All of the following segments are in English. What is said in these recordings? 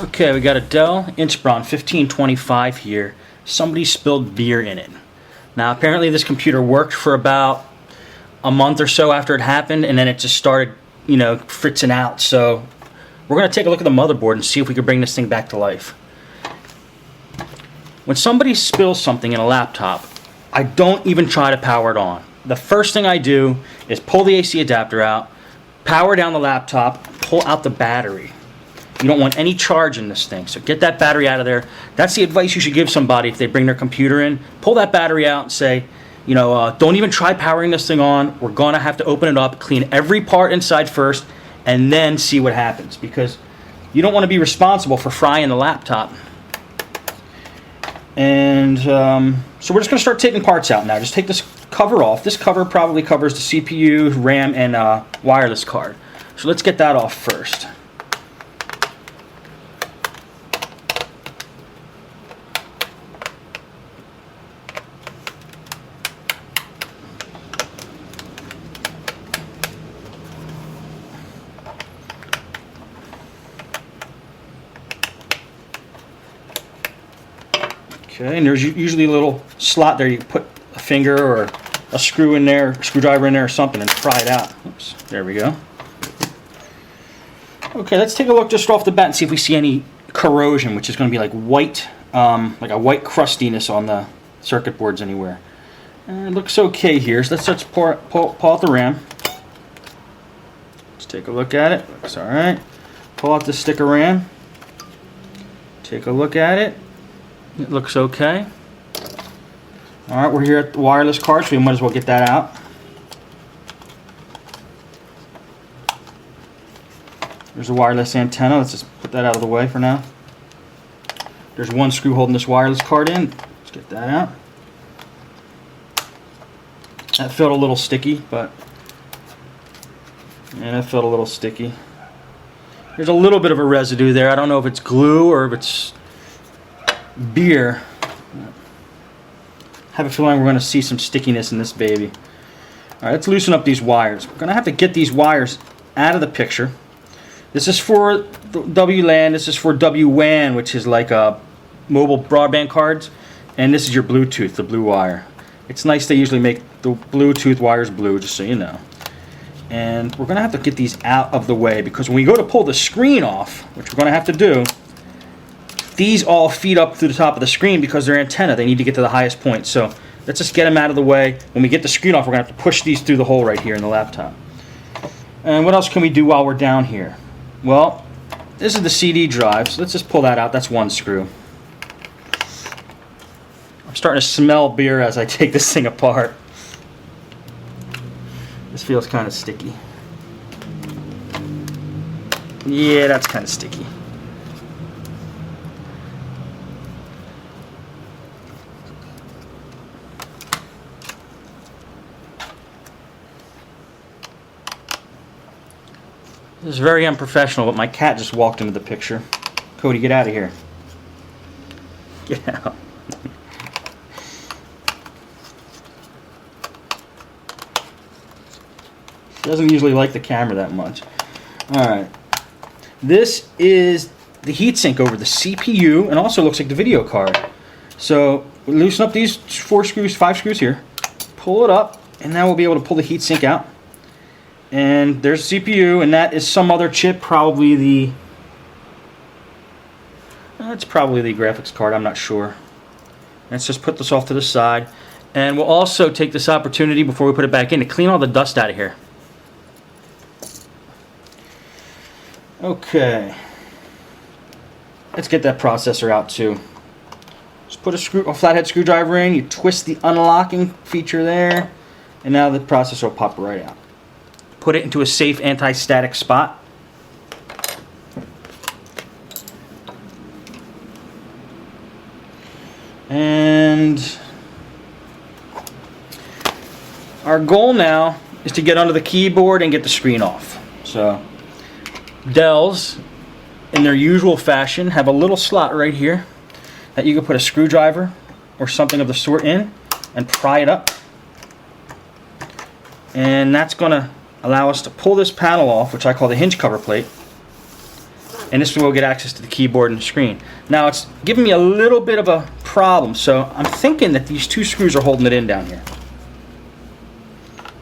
Okay, we got a Dell Inspiron 1525 here. Somebody spilled beer in it. Now apparently this computer worked for about a month or so after it happened, and then it just started, fritzing out. So we're going to take a look at the motherboard and see if we can bring this thing back to life. When somebody spills something in a laptop, I don't even try to power it on. The first thing I do is pull the AC adapter out, power down the laptop, pull out the battery. You don't want any charge in this thing, so get that battery out of there. That's the advice you should give somebody if they bring their computer in. Pull that battery out and say, don't even try powering this thing on. We're going to have to open it up, clean every part inside first, and then see what happens, because you don't want to be responsible for frying the laptop. And so we're just going to start taking parts out now. Just take this cover off. This cover probably covers the CPU, RAM, and wireless card. So let's get that off first. Okay, and there's usually a little slot there. You put a finger or a screw in there, screwdriver in there or something, and pry it out. Oops, there we go. Okay, let's take a look just off the bat and see if we see any corrosion, which is going to be like white, like a white crustiness on the circuit boards anywhere. And it looks okay here, so let's just pull out the RAM. Let's take a look at it. Looks all right. Pull out the stick of RAM. Take a look at it. It looks okay. Alright, we're here at the wireless card, so we might as well get that out. There's a wireless antenna. Let's just put that out of the way for now. There's one screw holding this wireless card in. Let's get that out. That felt a little sticky, but... yeah, that felt a little sticky. There's a little bit of a residue there. I don't know if it's glue or if it's beer. I have a feeling we're going to see some stickiness in this baby. Alright, let's loosen up these wires. We're going to have to get these wires out of the picture. This is for WLAN, this is for WWAN, which is like mobile broadband cards, and this is your Bluetooth, the blue wire. It's nice they usually make the Bluetooth wires blue, just so you know. And we're going to have to get these out of the way, because when we go to pull the screen off, which we're going to have to do, these all feed up through the top of the screen because they're antenna. They need to get to the highest point. So let's just get them out of the way. When we get the screen off, we're going to have to push these through the hole right here in the laptop. And what else can we do while we're down here? Well, this is the CD drive. So let's just pull that out. That's one screw. I'm starting to smell beer as I take this thing apart. This feels kind of sticky. Yeah, that's kind of sticky. This is very unprofessional, but my cat just walked into the picture. Cody, get out of here. Get out. She doesn't usually like the camera that much. Alright. This is the heatsink over the CPU, and also looks like the video card. So, we loosen up these 5 screws here. Pull it up, and now we'll be able to pull the heatsink out. And there's the CPU, and that is some other chip, probably the... that's probably the graphics card, I'm not sure. Let's just put this off to the side. And we'll also take this opportunity before we put it back in to clean all the dust out of here. Okay. Let's get that processor out too. Just put a flathead screwdriver in, you twist the unlocking feature there, and now the processor will pop right out. Put it into a safe anti-static spot. And our goal now is to get under the keyboard and get the screen off. So Dells, in their usual fashion, have a little slot right here that you can put a screwdriver or something of the sort in and pry it up. And that's going to allow us to pull this panel off, which I call the hinge cover plate. and this will get access to the keyboard and the screen. Now it's giving me a little bit of a problem, so I'm thinking that these 2 screws are holding it in down here.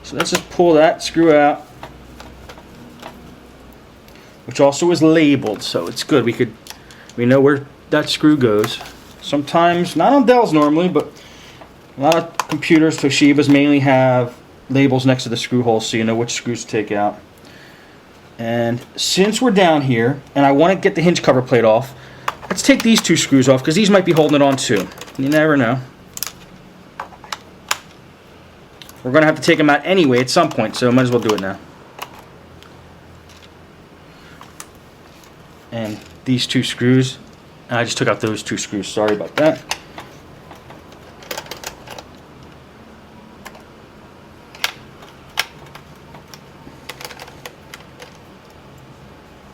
So let's just pull that screw out, which also is labeled, so it's good. We know where that screw goes. Sometimes, not on Dells normally, but a lot of computers, Toshibas mainly have labels next to the screw holes so you know which screws to take out. And since we're down here and I want to get the hinge cover plate off, let's take these 2 screws off because these might be holding it on too. You never know. We're going to have to take them out anyway at some point, so might as well do it now. And these 2 screws, I just took out those 2 screws, sorry about that.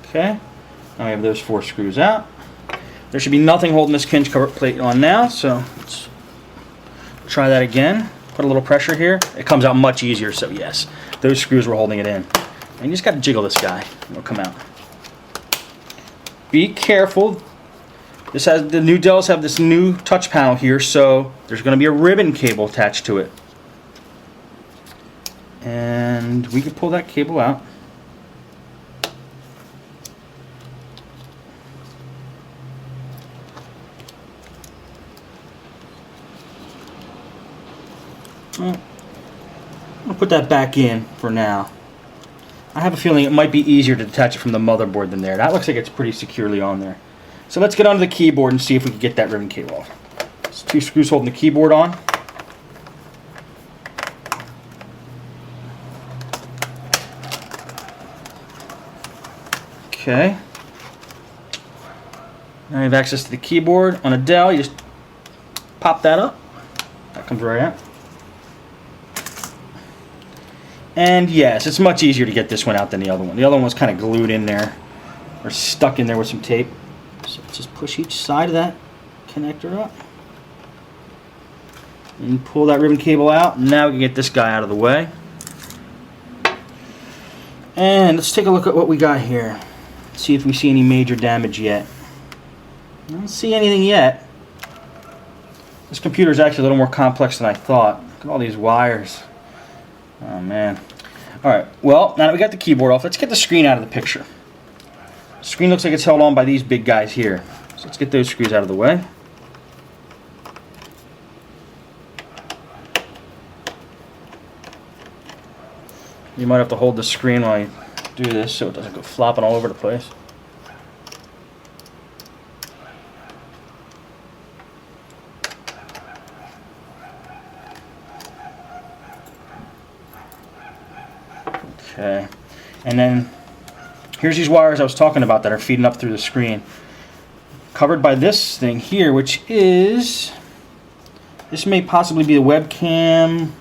Okay, now we have those 4 screws out. There should be nothing holding this hinge cover plate on now, so let's try that again. Put a little pressure here. It comes out much easier, so yes, those screws were holding it in. And you just got to jiggle this guy, it'll come out. Be careful. The new Dells have this new touch panel here, so there's going to be a ribbon cable attached to it. And we can pull that cable out. Well, I'll put that back in for now. I have a feeling it might be easier to detach it from the motherboard than there. That looks like it's pretty securely on there. So let's get onto the keyboard and see if we can get that ribbon cable off. There's 2 screws holding the keyboard on. Okay. Now you have access to the keyboard. On a Dell, you just pop that up. That comes right out. And yes, it's much easier to get this one out than the other one. The other one was kind of glued in there, or stuck in there with some tape. So let's just push each side of that connector up. And pull that ribbon cable out. Now we can get this guy out of the way. And let's take a look at what we got here. See if we see any major damage yet. I don't see anything yet. This computer is actually a little more complex than I thought. Look at all these wires. Oh man. Alright, well, now that we got the keyboard off, let's get the screen out of the picture. The screen looks like it's held on by these big guys here. So let's get those screws out of the way. You might have to hold the screen while you do this so it doesn't go flopping all over the place. Okay, and then here's these wires I was talking about that are feeding up through the screen. Covered by this thing here, which is, this may possibly be a webcam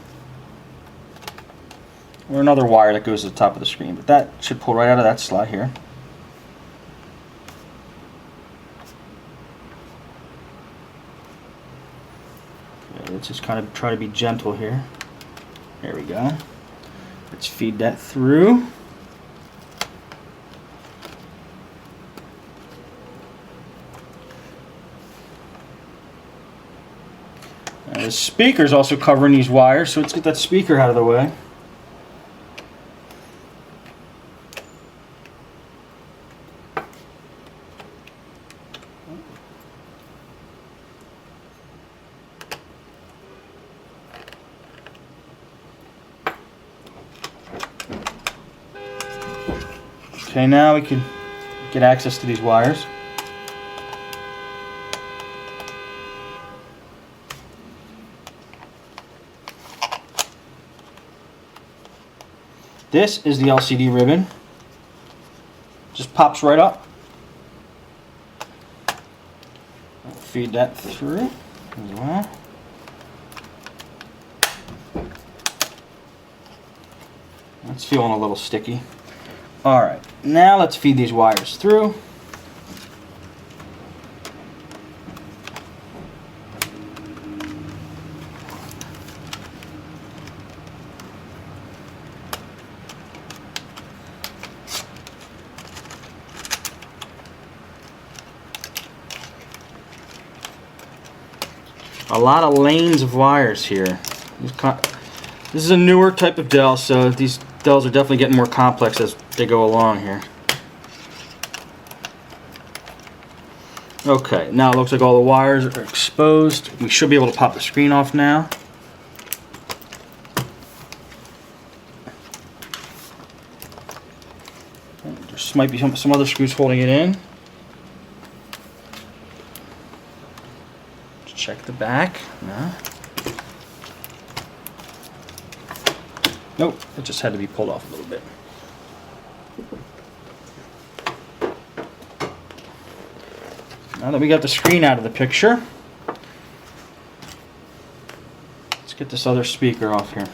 or another wire that goes to the top of the screen, but that should pull right out of that slot here. Okay, let's just kind of try to be gentle here. There we go. Let's feed that through. The speaker is also covering these wires, so let's get that speaker out of the way. Okay, now we can get access to these wires. This is the LCD ribbon. Just pops right up. I'll feed that through as well. It's feeling a little sticky. Alright, now let's feed these wires through. a lot of lanes of wires here. This is a newer type of Dell, so these Dells are definitely getting more complex as they go along here. Okay, now it looks like all the wires are exposed. We should be able to pop the screen off now. There might be some other screws holding it in. Check the back. No. Nope, it just had to be pulled off a little bit. Now that we got the screen out of the picture, let's get this other speaker off here.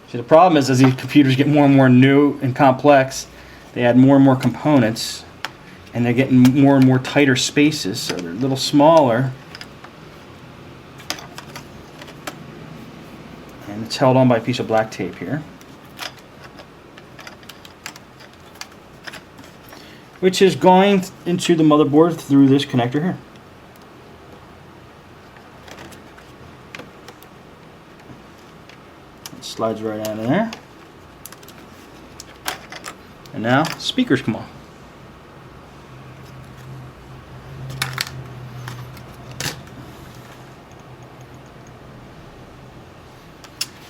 See, the problem is as these computers get more and more new and complex, they add more and more components, and they're getting more and more tighter spaces, so they're a little smaller. And it's held on by a piece of black tape here, which is going into the motherboard through this connector here. It slides right out of there. And now speakers come on.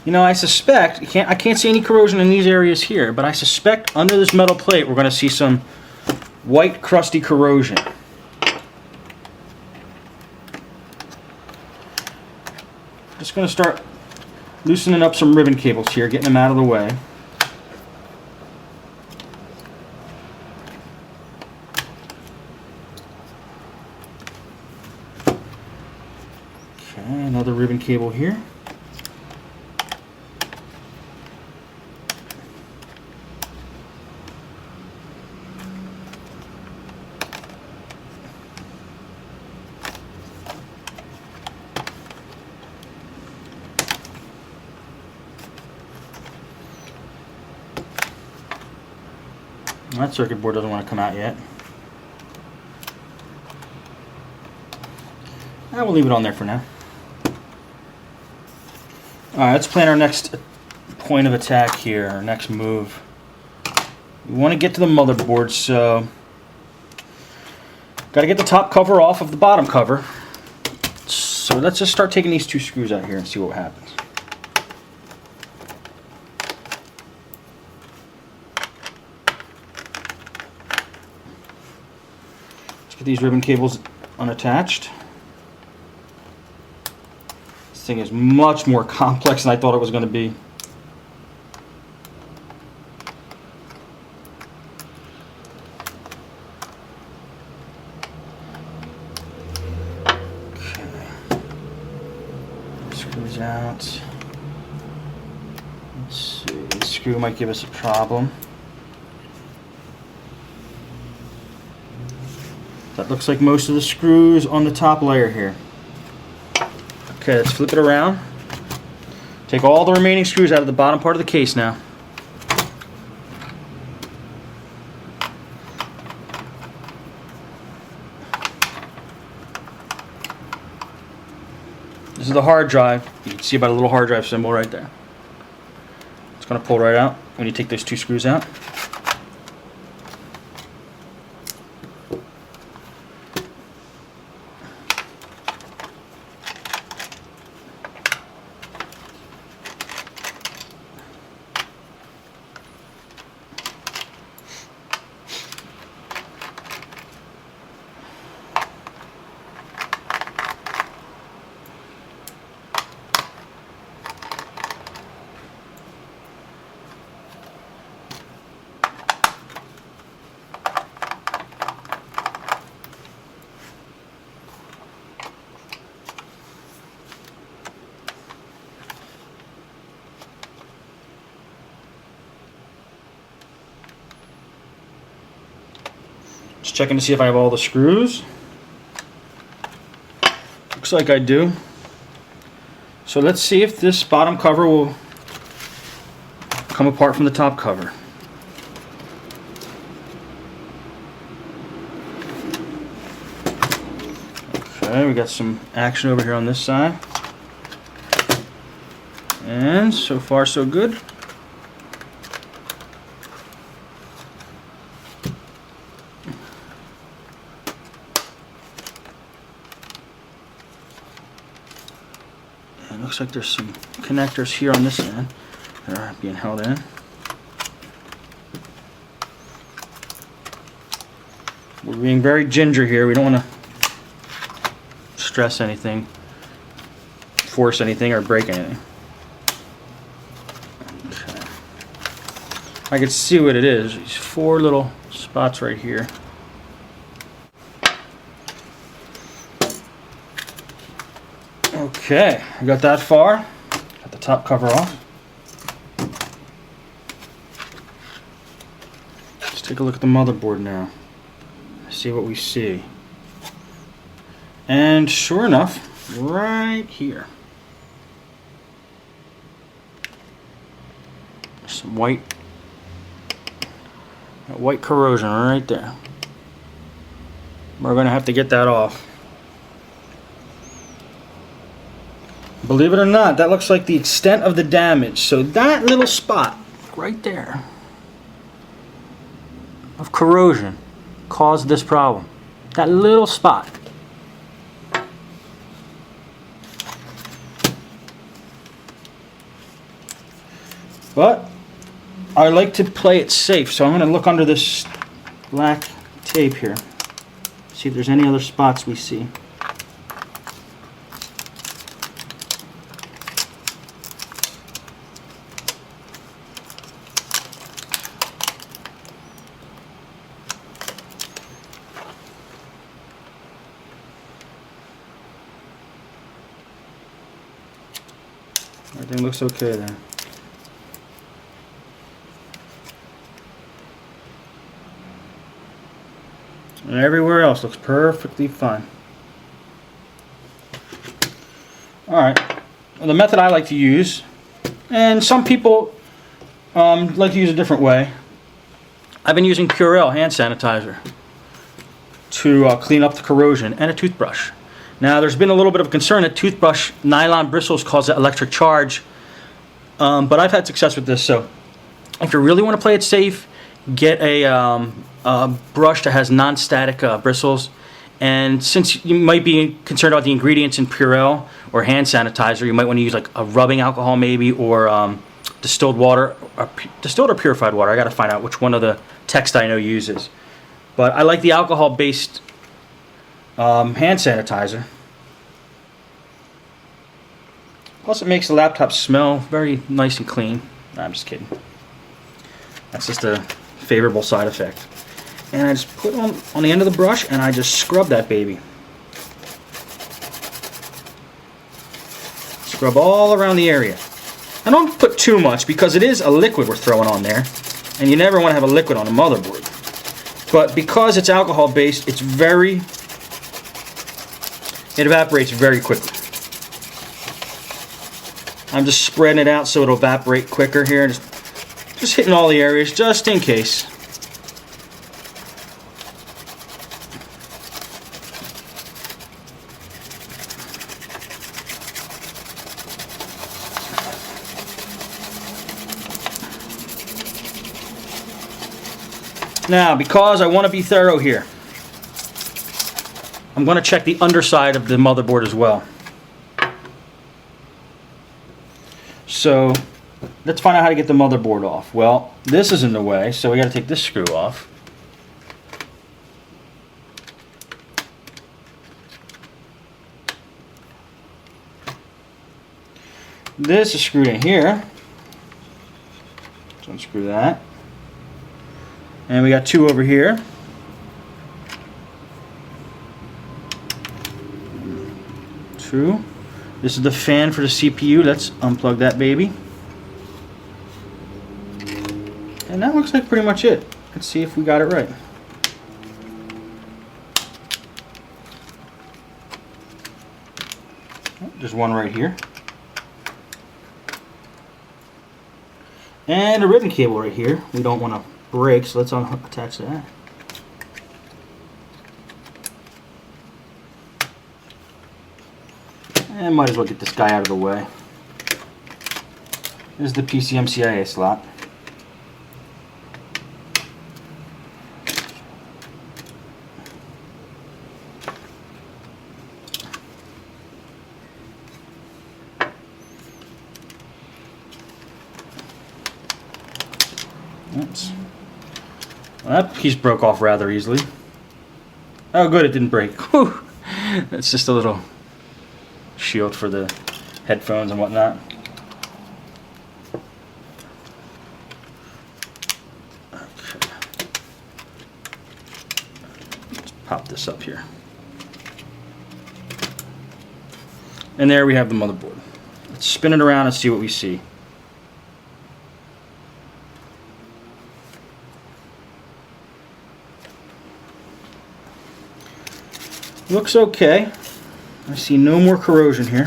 You know, I suspect, I can't see any corrosion in these areas here, but I suspect under this metal plate we're going to see some white crusty corrosion. Just going to start loosening up some ribbon cables here, getting them out of the way. Okay, another ribbon cable here. That circuit board doesn't want to come out yet. We'll leave it on there for now. Alright, let's plan our next point of attack here, our next move. We want to get to the motherboard, so got to get the top cover off of the bottom cover. So let's just start taking these two screws out here and see what happens. Get these ribbon cables unattached. This thing is much more complex than I thought it was going to be. Okay. Screws out. Let's see. This screw might give us a problem. That looks like most of the screws on the top layer here. Okay, let's flip it around. Take all the remaining screws out of the bottom part of the case now. This is the hard drive. You can see about a little hard drive symbol right there. It's going to pull right out when you take those two screws out. Just checking to see if I have all the screws. Looks like I do. So let's see if this bottom cover will come apart from the top cover. Okay, we got some action over here on this side. And so far so good. And it looks like there's some connectors here on this end that are being held in. We're being very ginger here. We don't want to stress anything, force anything, or break anything. Okay. I can see what it is. These 4 little spots right here. Okay, I got that far. Got the top cover off. Let's take a look at the motherboard now. See what we see. And sure enough, right here, some white corrosion right there. We're going to have to get that off. Believe it or not, that looks like the extent of the damage. So that little spot right there of corrosion caused this problem. That little spot. But I like to play it safe, so I'm going to look under this black tape here. See if there's any other spots we see. Everything looks okay there. And everywhere else looks perfectly fine. Alright, well, the method I like to use, and some people like to use a different way. I've been using Purell hand sanitizer to clean up the corrosion, and a toothbrush. Now, there's been a little bit of concern that toothbrush nylon bristles cause an electric charge, but I've had success with this. So if you really want to play it safe, get a brush that has non-static bristles. And since you might be concerned about the ingredients in Purell or hand sanitizer, you might want to use like a rubbing alcohol maybe, or distilled water, or distilled or purified water. I got to find out which one of the text I know uses. But I like the alcohol-based hand sanitizer. Plus, it makes the laptop smell very nice and clean. Nah, I'm just kidding. That's just a favorable side effect. And I just put it on the end of the brush, and I just scrub that baby. Scrub all around the area. I don't put too much because it is a liquid we're throwing on there, and you never want to have a liquid on a motherboard. But because it's alcohol-based, it evaporates very quickly. I'm just spreading it out so it'll evaporate quicker here. Just hitting all the areas just in case. Now, because I want to be thorough here, I'm going to check the underside of the motherboard as well. So let's find out how to get the motherboard off. Well, this is in the way, so we got to take this screw off. This is screwed in here. So unscrew that. And we got 2 over here. Two. This is the fan for the CPU. Let's unplug that baby. And that looks like pretty much it. Let's see if we got it right. Oh, there's one right here. And a ribbon cable right here. We don't want to break, so let's attach that. And might as well get this guy out of the way. Here's the PCMCIA slot. Oops. Well, that piece broke off rather easily. Oh good, it didn't break. Whew. That's just a little shield for the headphones and whatnot. Okay. Let's pop this up here. And there we have the motherboard. Let's spin it around and see what we see. Looks okay. I see no more corrosion here.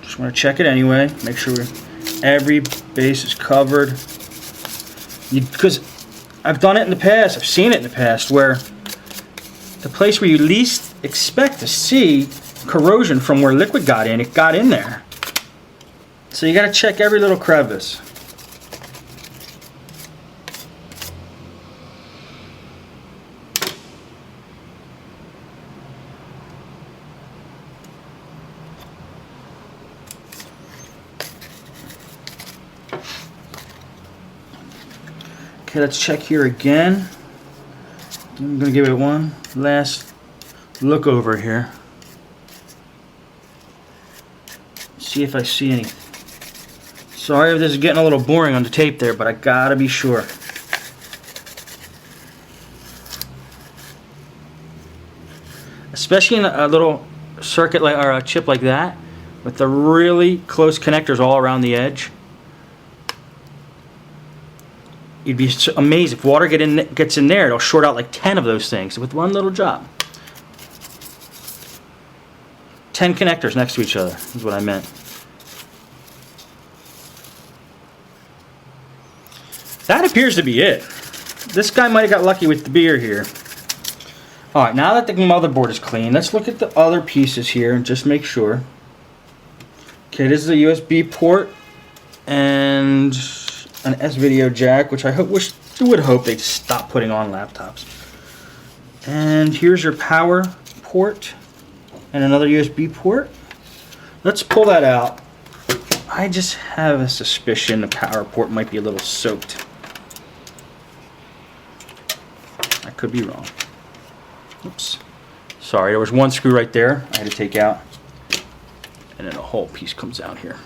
Just want to check it anyway. Make sure every base is covered. Because I've done it in the past. I've seen it in the past where the place where you least expect to see corrosion from where liquid got in, it got in there. So you got to check every little crevice. Okay, let's check here again. I'm going to give it one last look over here. See if I see any. Sorry if this is getting a little boring on the tape there, but I gotta be sure. Especially in a little circuit like, or a chip like that, with the really close connectors all around the edge. You'd be amazed if water gets in there, it'll short out like 10 of those things with one little job. 10 connectors next to each other is what I meant. That appears to be it. This guy might have got lucky with the beer here. Alright, now that the motherboard is clean, let's look at the other pieces here and just make sure. Okay, this is a USB port and an S-video jack, which I would hope they'd stop putting on laptops. And here's your power port and another USB port. Let's pull that out. I just have a suspicion the power port might be a little soaked. I could be wrong. Oops. Sorry, there was one screw right there I had to take out. And then a whole piece comes out here.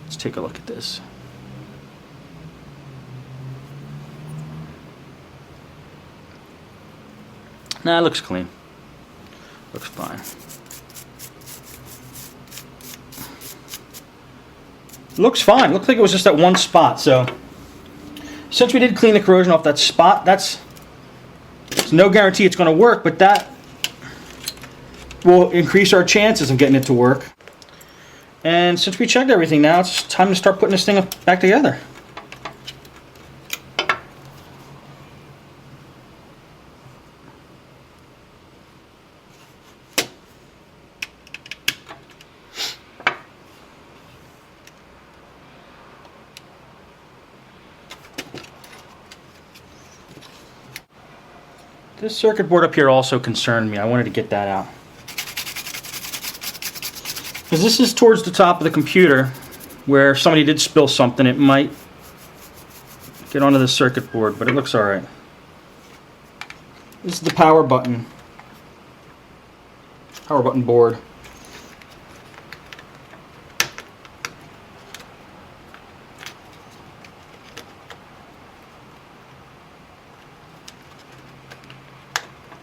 Let's take a look at this. Nah, it looks clean. Looks fine. Looks fine. Looks like it was just that one spot. So, since we did clean the corrosion off that spot, it's no guarantee it's going to work, but that will increase our chances of getting it to work. And since we checked everything now, it's time to start putting this thing back together. This circuit board up here also concerned me. I wanted to get that out. Because this is towards the top of the computer where if somebody did spill something, it might get onto the circuit board, but it looks alright. This is the power button board.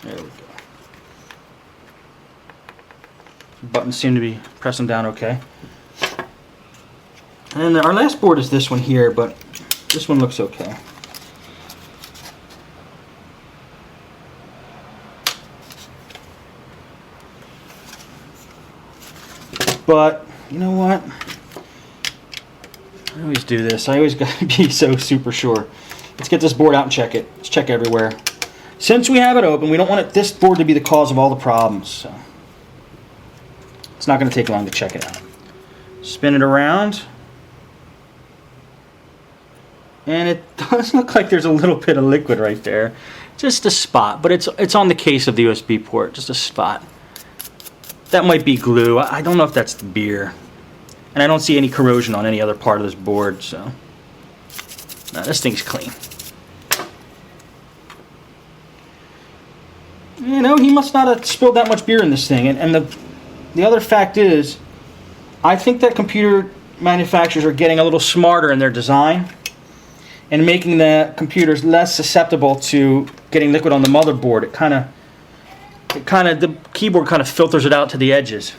There we go. Buttons seem to be pressing down okay. And our last board is this one here, but this one looks okay. But, you know what? I always do this. I always gotta be so super sure. Let's get this board out and check it. Let's check everywhere. Since we have it open, we don't want this board to be the cause of all the problems. So it's not going to take long to check it out. Spin it around. And it does look like there's a little bit of liquid right there. Just a spot, but it's on the case of the USB port, just a spot. That might be glue. I don't know if that's the beer. And I don't see any corrosion on any other part of this board, so. No, this thing's clean. You know, he must not have spilled that much beer in this thing. And the other fact is, I think that computer manufacturers are getting a little smarter in their design and making the computers less susceptible to getting liquid on the motherboard. The keyboard kind of filters it out to the edges.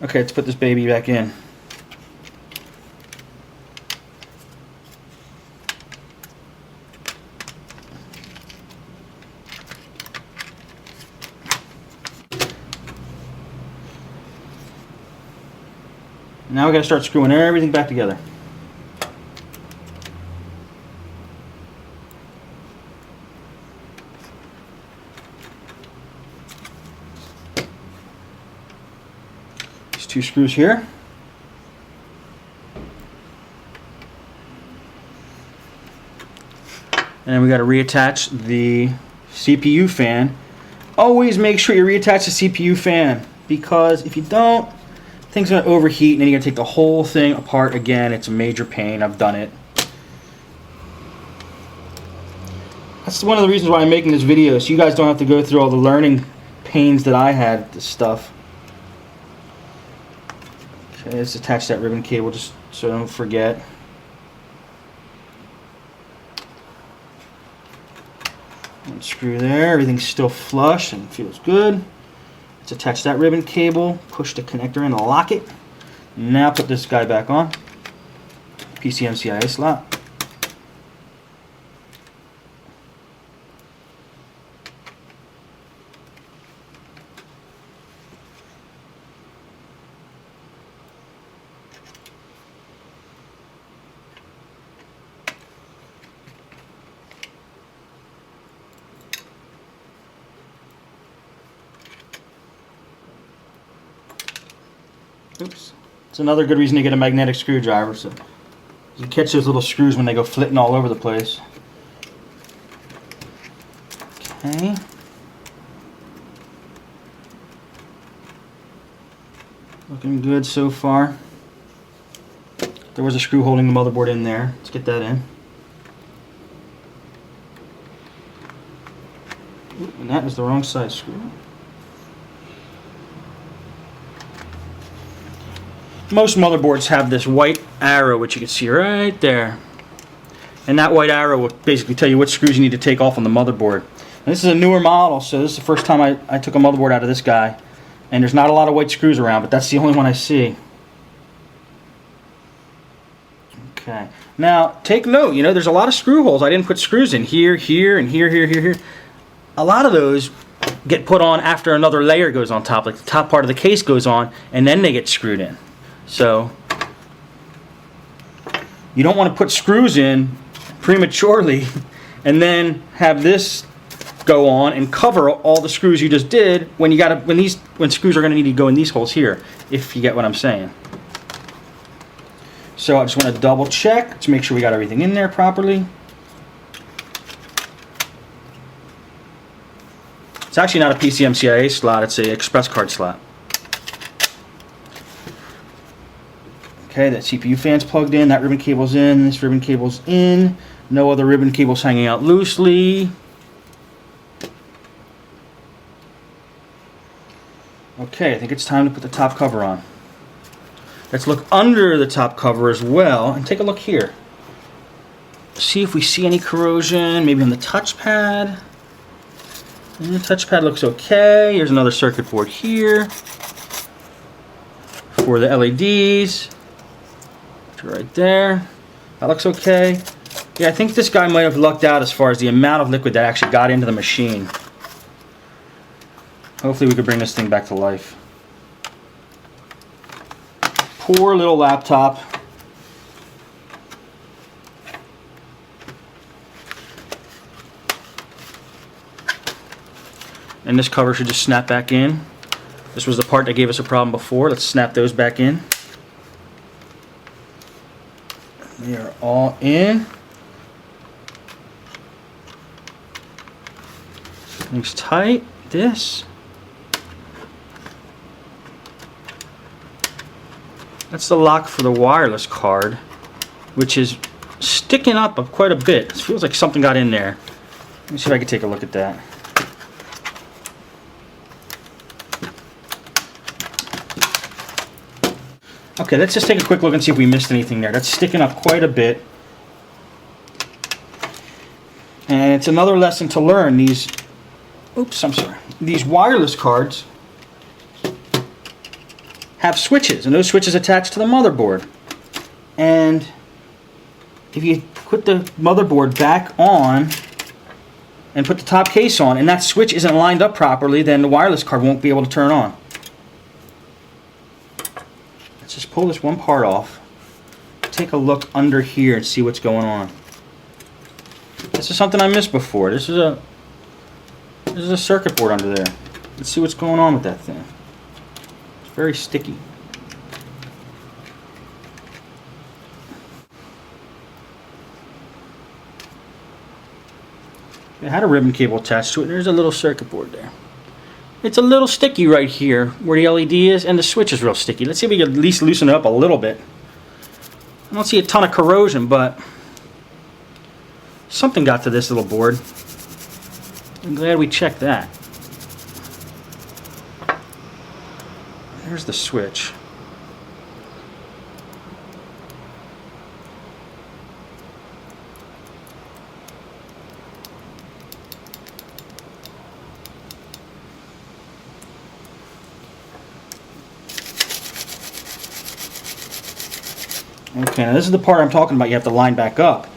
Okay, let's put this baby back in. Now we got to start screwing everything back together. These two screws here. And then we got to reattach the CPU fan. Always make sure you reattach the CPU fan, because if you don't, thing's going to overheat and then you're going to take the whole thing apart again. It's a major pain. I've done it. That's one of the reasons why I'm making this video, so you guys don't have to go through all the learning pains that I had with this stuff. Okay, let's attach that ribbon cable just so I don't forget. One screw there. Everything's still flush and feels good. Let's attach that ribbon cable, push the connector in and lock it. Now put this guy back on. PCMCIA slot. Oops. It's another good reason to get a magnetic screwdriver, so you catch those little screws when they go flitting all over the place. Okay. Looking good so far. There was a screw holding the motherboard in there. Let's get that in. Ooh, and that is the wrong side screw. Most motherboards have this white arrow, which you can see right there. And that white arrow will basically tell you what screws you need to take off on the motherboard. And this is a newer model, so this is the first time I took a motherboard out of this guy. And there's not a lot of white screws around, but that's the only one I see. Okay. Now, take note, you know, there's a lot of screw holes. I didn't put screws in here, here, and here, here, here, here. A lot of those get put on after another layer goes on top, like the top part of the case goes on, and then they get screwed in. So you don't want to put screws in prematurely and then have this go on and cover all the screws you just did when screws are going to need to go in these holes here, if you get what I'm saying. So I just want to double check to make sure we got everything in there properly. It's actually not a PCMCIA slot, it's an express card slot. Okay, that CPU fan's plugged in, that ribbon cable's in, this ribbon cable's in. No other ribbon cables hanging out loosely. Okay, I think it's time to put the top cover on. Let's look under the top cover as well and take a look here. See if we see any corrosion, maybe on the touchpad. And the touchpad looks okay. Here's another circuit board here for the LEDs. Right there. That looks okay. Yeah, I think this guy might have lucked out as far as the amount of liquid that actually got into the machine. Hopefully we could bring this thing back to life. Poor little laptop. And this cover should just snap back in. This was the part that gave us a problem before. Let's snap those back in. They are all in. Things tight. This. That's the lock for the wireless card, which is sticking up quite a bit. It feels like something got in there. Let me see if I can take a look at that. Okay, let's just take a quick look and see if we missed anything there. That's sticking up quite a bit. And it's another lesson to learn. These wireless cards have switches, and those switches attach to the motherboard. And if you put the motherboard back on and put the top case on, and that switch isn't lined up properly, then the wireless card won't be able to turn on. Let's just pull this one part off. Take a look under here and see what's going on. This is something I missed before. This is a circuit board under there. Let's see what's going on with that thing. It's very sticky. It had a ribbon cable attached to it. There's a little circuit board there. It's a little sticky right here where the LED is, and the switch is real sticky. Let's see if we can at least loosen it up a little bit. I don't see a ton of corrosion, but something got to this little board. I'm glad we checked that. There's the switch. Okay, now this is the part I'm talking about. You have to line back up.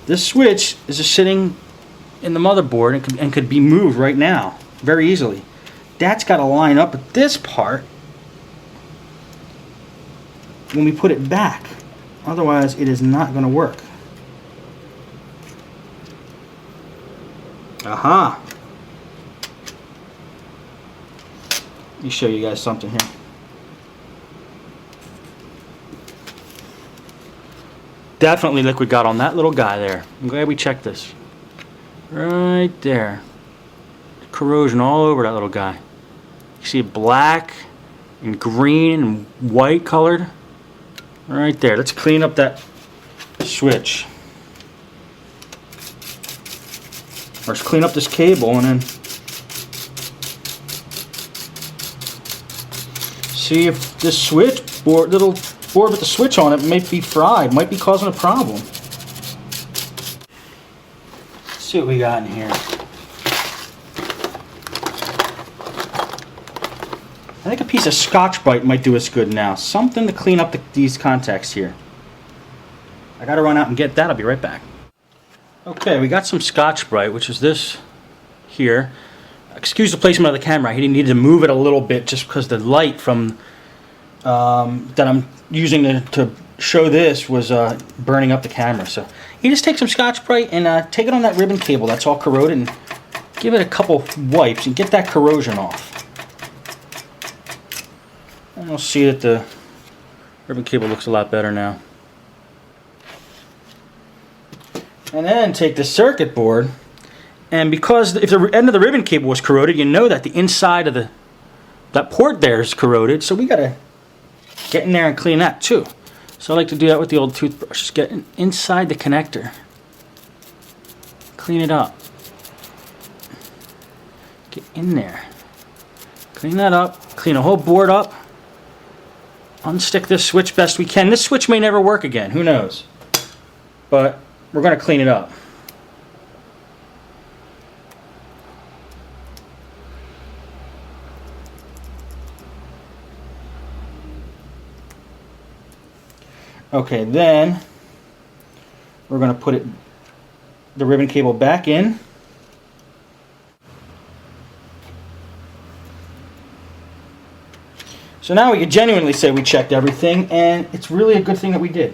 This switch is just sitting in the motherboard and could be moved right now very easily. That's got to line up with this part when we put it back. Otherwise, it is not going to work. Aha! Let me show you guys something here. Definitely liquid got on that little guy there. I'm glad we checked this. Right there. Corrosion all over that little guy. You see it black and green and white colored. Right there. Let's clean up that switch. Let's clean up this cable and then see if this switch board, little board with the switch on it, might be fried, might be causing a problem. Let's see what we got in here. I think a piece of Scotch-Brite might do us good now. Something to clean up these contacts here. I gotta run out and get that. I'll be right back. Okay, we got some Scotch-Brite, which is this here. Excuse the placement of the camera. He needed to move it a little bit just because the light from that I'm using to show this was burning up the camera. So you just take some Scotch-Brite and take it on that ribbon cable that's all corroded and give it a couple wipes and get that corrosion off. And we'll see that the ribbon cable looks a lot better now. And then take the circuit board, and because if the end of the ribbon cable was corroded, you know that the inside of that port there is corroded, so we gotta get in there and clean that too. So I like to do that with the old toothbrush. Just get inside the connector, clean it up, get in there, clean that up, clean the whole board up, unstick this switch best we can. This switch may never work again, who knows, but we're going to clean it up. Okay, then we're going to put the ribbon cable back in. So now we can genuinely say we checked everything, and it's really a good thing that we did.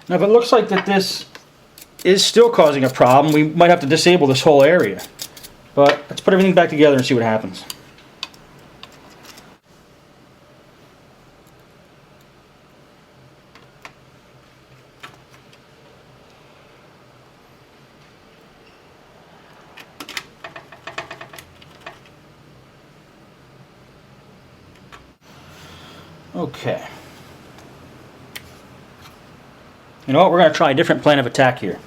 Now if it looks like that this is still causing a problem, we might have to disable this whole area. But let's put everything back together and see what happens. Okay. You know what? We're going to try a different plan of attack here.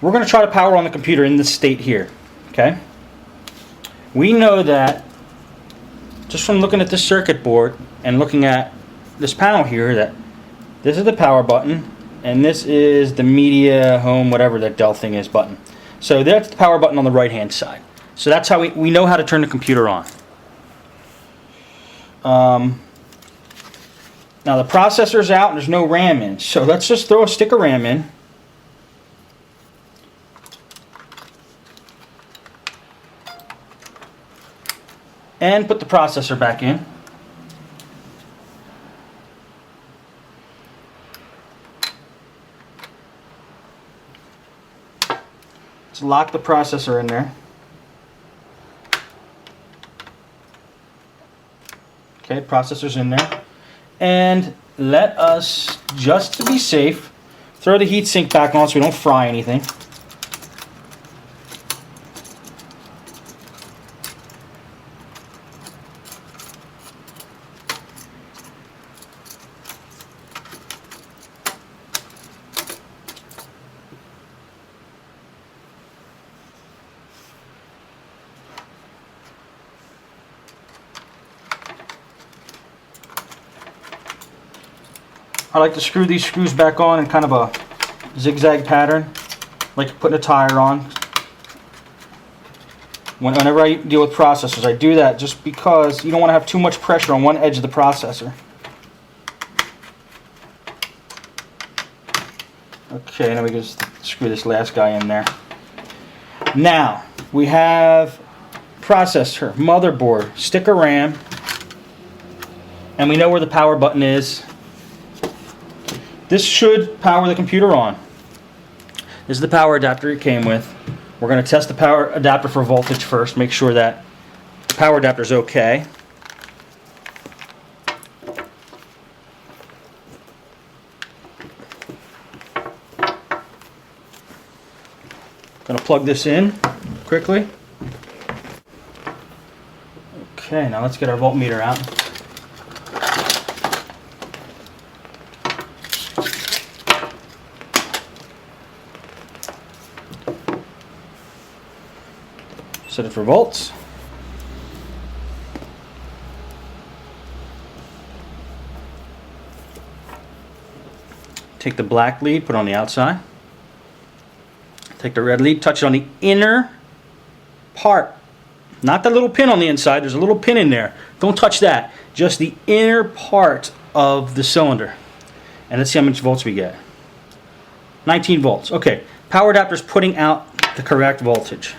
We're going to try to power on the computer in this state here. Okay? We know that just from looking at this circuit board and looking at this panel here that this is the power button and this is the media, home, whatever that Dell thing is button. So that's the power button on the right hand side. So that's how we know how to turn the computer on. Now the processor's out and there's no RAM in, so let's just throw a stick of RAM in. And put the processor back in. Let's lock the processor in there. Okay, processor's in there. And let us, just to be safe, throw the heatsink back on so we don't fry anything. I like to screw these screws back on in kind of a zigzag pattern, like putting a tire on. Whenever I deal with processors, I do that just because you don't want to have too much pressure on one edge of the processor. Okay, now we just screw this last guy in there. Now, we have processor, motherboard, stick of RAM, and we know where the power button is. This should power the computer on. This is the power adapter it came with. We're going to test the power adapter for voltage first, make sure that the power adapter is okay. Going to plug this in quickly. Okay, now let's get our voltmeter out. Set it for volts. Take the black lead, put it on the outside. Take the red lead, touch it on the inner part. Not the little pin on the inside, there's a little pin in there. Don't touch that. Just the inner part of the cylinder. And let's see how much volts we get. 19 volts. Okay, power adapter's putting out the correct voltage.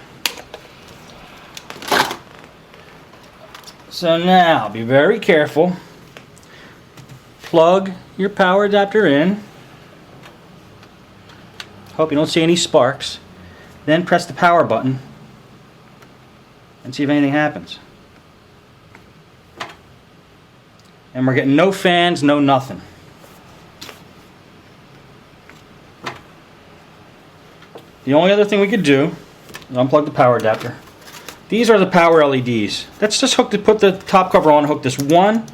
So now, be very careful. Plug your power adapter in. Hope you don't see any sparks. Then press the power button and see if anything happens. And we're getting no fans, no nothing. The only other thing we could do is unplug the power adapter. These are the power LEDs. Let's just put the top cover on, hook this one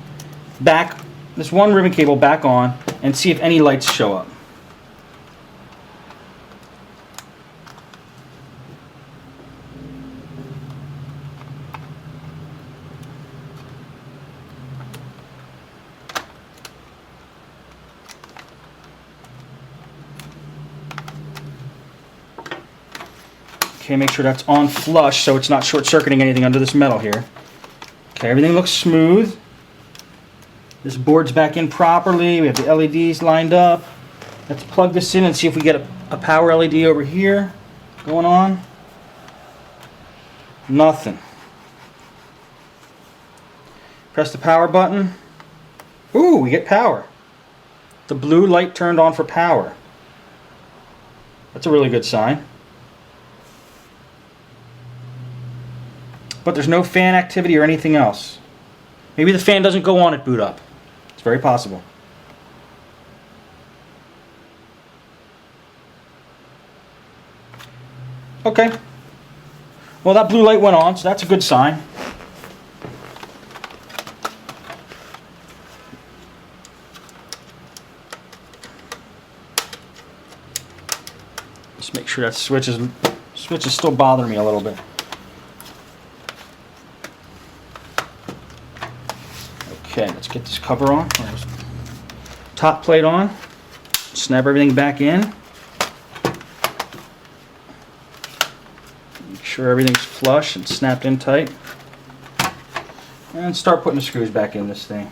ribbon cable back on, and see if any lights show up. Okay, make sure that's on flush so it's not short-circuiting anything under this metal here. Okay, everything looks smooth. This board's back in properly. We have the LEDs lined up. Let's plug this in and see if we get a power LED over here going on. Nothing. Press the power button. Ooh, we get power. The blue light turned on for power. That's a really good sign. But there's no fan activity or anything else. Maybe the fan doesn't go on at boot up. It's very possible. Okay. Well, that blue light went on, so that's a good sign. Just make sure that switch is still bothering me a little bit. Okay, let's get this cover on. Top plate on. Snap everything back in. Make sure everything's flush and snapped in tight. And start putting the screws back in this thing.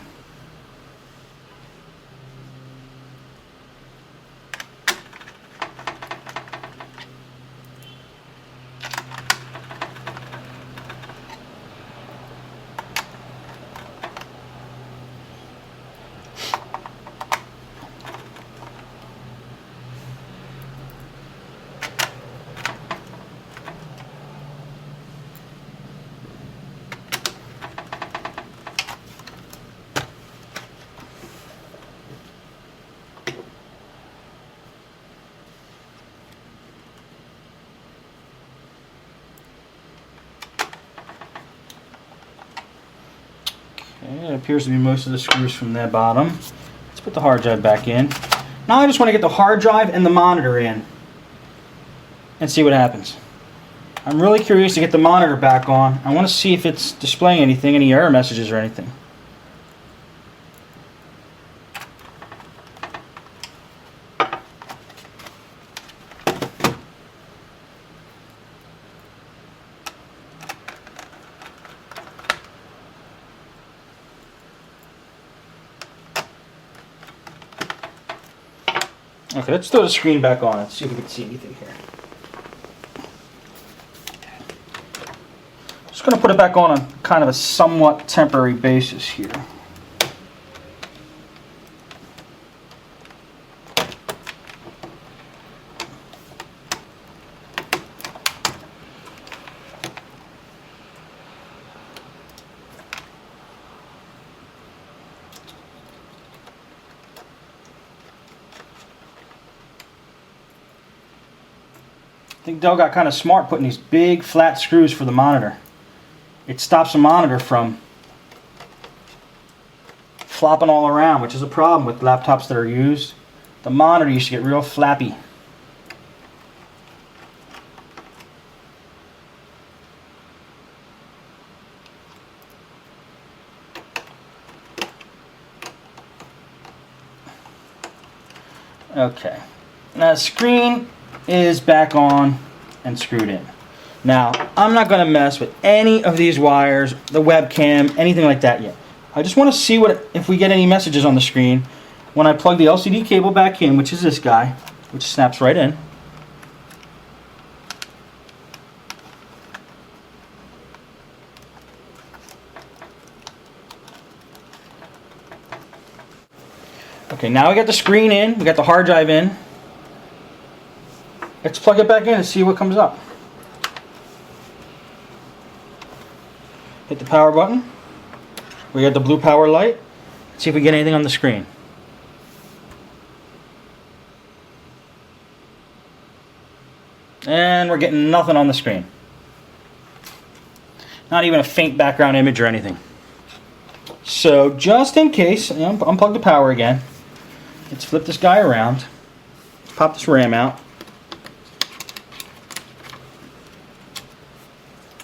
Okay, it appears to be most of the screws from the bottom. Let's put the hard drive back in. Now I just want to get the hard drive and the monitor in and see what happens. I'm really curious to get the monitor back on. I want to see if it's displaying anything, any error messages or anything. Okay, let's throw the screen back on and see if we can see anything here. Just going to put it back on kind of a somewhat temporary basis here. I think Dell got kind of smart putting these big flat screws for the monitor. It stops the monitor from flopping all around, which is a problem with laptops that are used. The monitor used to get real flappy. Okay, now the screen is back on and screwed in. Now, I'm not going to mess with any of these wires, the webcam, anything like that yet. I just want to see if we get any messages on the screen when I plug the LCD cable back in, which is this guy, which snaps right in. Okay, now we got the screen in, we got the hard drive in. Let's plug it back in and see what comes up. Hit the power button. We got the blue power light. Let's see if we get anything on the screen. And we're getting nothing on the screen. Not even a faint background image or anything. So just in case, unplug the power again. Let's flip this guy around. Let's pop this RAM out.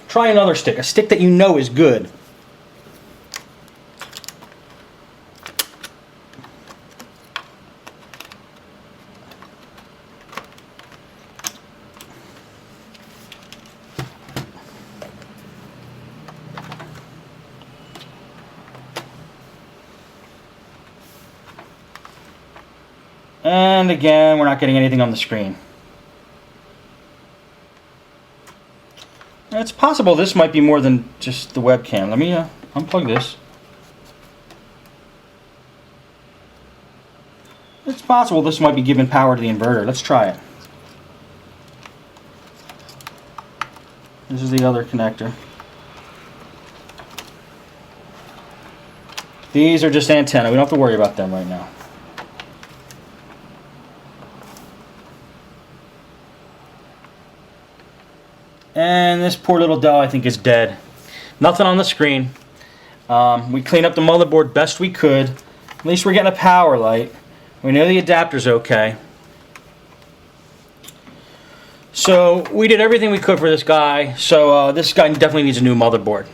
Try another stick, a stick that you know is good. And again, we're not getting anything on the screen. It's possible this might be more than just the webcam. Let me unplug this. It's possible this might be giving power to the inverter. Let's try it. This is the other connector. These are just antenna. We don't have to worry about them right now. And this poor little Dell, I think, is dead. Nothing on the screen. We cleaned up the motherboard best we could. At least we're getting a power light. We know the adapter's okay. So we did everything we could for this guy. So this guy definitely needs a new motherboard.